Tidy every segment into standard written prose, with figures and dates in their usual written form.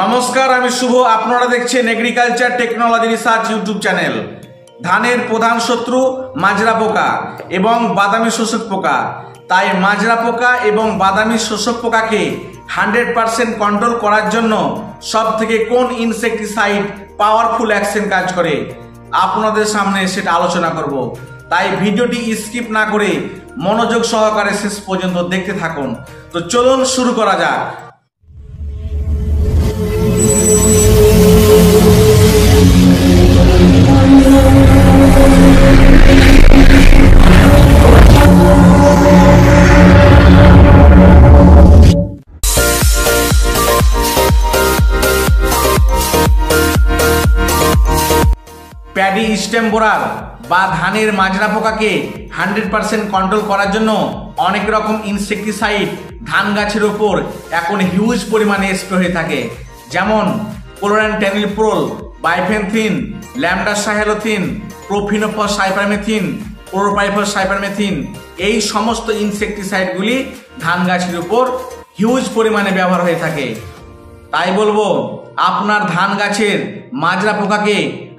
নমস্কার, আমি শুভ। আপনারা দেখছেন agriculture technology research YouTube channel. ধানের প্রধান শত্রু মাজরা পোকা এবং বাদামি শোষক পোকা। তাই মাজরা পোকা এবং বাদামি শোষক পোকাকে 100% কন্ট্রোল করার জন্য সব থেকে কোন ইনসেক্টিসাইড পাওয়ারফুল অ্যাকশন কাজ করে আপনাদের সামনে সেটা আলোচনা করব। তাই ভিডিওটি স্কিপ না করে মনোযোগ সহকারে শেষ পর্যন্ত দেখতে থাকুন। তো চলুন শুরু করা যাক। প্যাডি স্টেম বোরার বা ধানের মাজরা পোকাকে 100% কন্ট্রোল করার জন্য অনেক রকম ইনসেক্টিসাইড ধান গাছের ওপর এখন হিউজ পরিমাণে স্প্রে হয়ে থাকে, যেমন ক্লোরানটেনিলপ্রোল, বাইফেনথিন, ল্যামডাসাহেলোথিন, প্রোফিনোফস সাইপারমেথিন, ক্লোরোপাইরিফস সাইপারমেথিন। এই সমস্ত ইনসেক্টিসাইডগুলি ধান গাছের উপর হিউজ পরিমাণে ব্যবহার হয়ে থাকে। তাই বলবো, আপনার ধান গাছের মাজরা পোকাকে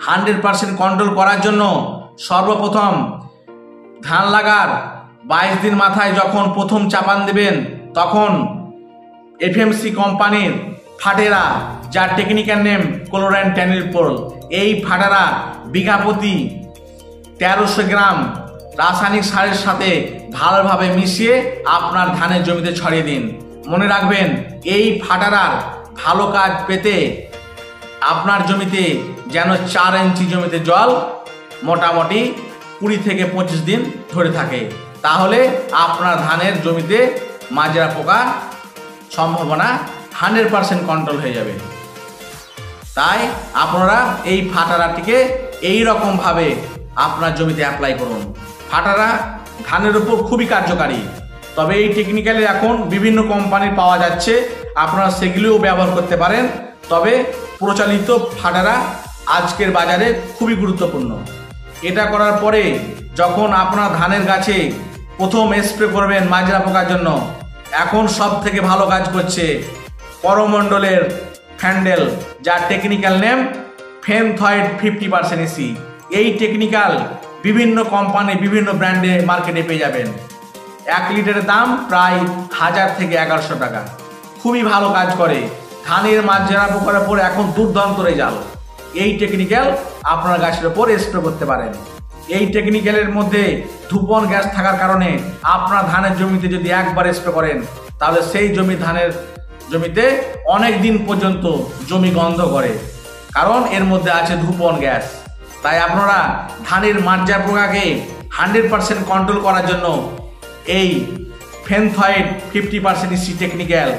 100% কন্ট্রোল করার জন্য সর্বপ্রথম ধান লাগার 22 দিন মাথায় যখন প্রথম চাপান দেবেন, তখন এফএমসি কোম্পানির ফাটেরা, যার টেকনিক্যাল নেম ক্লোরানটেনিলপ্রোল, এই ফাটেরা বিঘা প্রতি 1300 গ্রাম রাসায়নিক সারের সাথে ভালোভাবে মিশিয়ে আপনার ধানের জমিতে ছড়িয়ে দিন। মনে রাখবেন, এই ফাটারার ভালো কাজ পেতে আপনার জমিতে যেন 4 ইঞ্চি জমিতে জল মোটামুটি 20 থেকে 25 দিন ধরে থাকে, তাহলে আপনার ধানের জমিতে মাজরা পোকার সম্ভাবনা 100% কন্ট্রোল হয়ে যাবে। তাই আপনারা এই ফাটারাটিকে এই রকমভাবে আপনার জমিতে অ্যাপ্লাই করুন। ফাটারা ধানের উপর খুবই কার্যকারী, তবে এই টেকনিক্যালি এখন বিভিন্ন কোম্পানির পাওয়া যাচ্ছে, আপনারা সেগুলিও ব্যবহার করতে পারেন। তবে প্রচলিত ফাটারা আজকের বাজারে খুবই গুরুত্বপূর্ণ। এটা করার পরে যখন আপনার ধানের গাছে প্রথম স্প্রে করবেন মাজরা পোকার জন্য, এখন সব থেকে ভালো কাজ করছে করমণ্ডলের ফ্যান্ডেল, যার টেকনিক্যাল নেম ফেনথয়েড 50% EC। এই টেকনিক্যাল বিভিন্ন কোম্পানি বিভিন্ন ব্র্যান্ডে মার্কেটে পেয়ে যাবেন। 1 লিটারের দাম প্রায় 1000 থেকে 1100 টাকা। খুবই ভালো কাজ করে ধানের মাজরা পোকার উপর, এখন দুর্দান্ত রেজাল্ট। এই টেকনিক্যাল আপনার গাছের উপর স্প্রে করতে পারেন। এই টেকনিক্যালের মধ্যে ধূপন গ্যাস থাকার কারণে আপনার ধানের জমিতে যদি একবার স্প্রে করেন, তাহলে সেই ধানের জমিতে অনেক দিন পর্যন্ত জমি গন্ধ করে, কারণ এর মধ্যে আছে ধূপন গ্যাস। তাই আপনারা ধানের মাজরা পোকাকে 100% কন্ট্রোল করার জন্য এই ফেনথয়েড 50% EC টেকনিক্যাল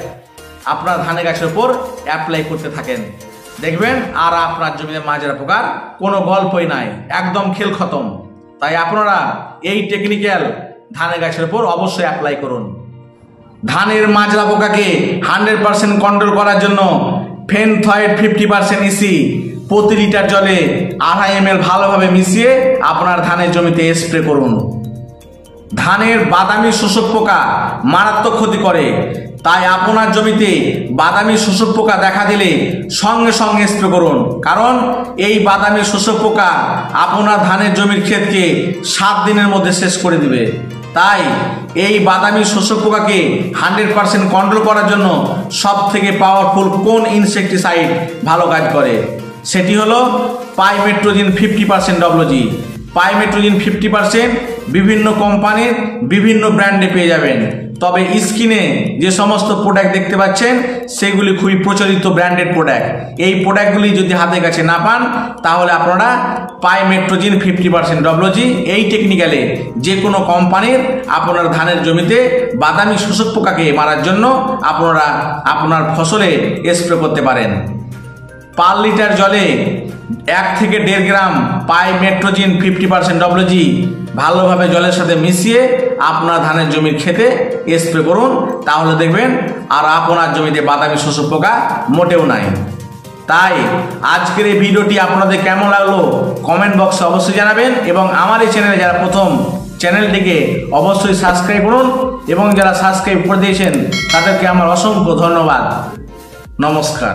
আপনার ধানের গাছের উপর অ্যাপ্লাই করতে থাকেন, দেখবেন আর আপনার জমিতে মাজরা পোকার কোনো গল্পই নাই, একদম খেল খতম। তাই আপনারা এই টেকনিক্যাল ধানের গাছের উপর অবশ্যই অ্যাপ্লাই করুন। ধানের মাজরা পোকাকে 100% কন্ট্রোল করার জন্য ফেনথয়েড 50% EC প্রতি লিটার জলে 2.5 ml ভালোভাবে মিশিয়ে আপনার ধানের জমিতে স্প্রে করুন। ধানের বাদামি শোষক পোকা মারাত্মক ক্ষতি করে, তাই আপনার জমিতে বাদামি শোষক পোকা দেখা দিলে সঙ্গে সঙ্গে স্প্রে করুন, কারণ এই বাদামি শোষক পোকা আপনার ধানের জমির ক্ষেতকে 7 দিনের মধ্যে শেষ করে দিবে। তাই এই বাদামি শোষক পোকাকে 100% কন্ট্রোল করার জন্য সব থেকে পাওয়ারফুল কোন ইনসেক্টিসাইড ভালো কাজ করে, সেটি হলো পাইমেট্রোজিন 50% WG। পাইমেট্রোজিন 50% বিভিন্ন কোম্পানির বিভিন্ন ব্র্যান্ডে পেয়ে যাবেন, তবে স্ক্রিনে যে সমস্ত প্রোডাক্ট দেখতে পাচ্ছেন সেগুলি খুবই প্রচলিত ব্র্যান্ডেড প্রোডাক্ট। এই প্রোডাক্টগুলি যদি হাতের কাছে না পান, তাহলে আপনারা পাইমেট্রোজিন 50% WG এই টেকনিক্যালে যে কোনো কোম্পানির আপনার ধানের জমিতে বাদামি শোষক পোকাকে মারার জন্য আপনারা আপনার ফসলে স্প্রে করতে পারেন। পার লিটার জলে 1 থেকে 1.5 গ্রাম পাইমেট্রোজিন 50% WG ভালোভাবে জলের সাথে মিশিয়ে আপনার ধানের জমির ক্ষেতে স্প্রে করুন, তাহলে দেখবেন আর আপনার জমিতে বাদামি শোষক পোকা মোটেও নাই। তাই আজকের এই ভিডিওটি আপনাদের কেমন লাগলো কমেন্ট বক্সে অবশ্যই জানাবেন, এবং আমার এই চ্যানেলে যারা প্রথম, চ্যানেলটিকে অবশ্যই সাবস্ক্রাইব করুন, এবং যারা সাবস্ক্রাইব করে দিয়েছেন তাদেরকে আমার অসংখ্য ধন্যবাদ। নমস্কার।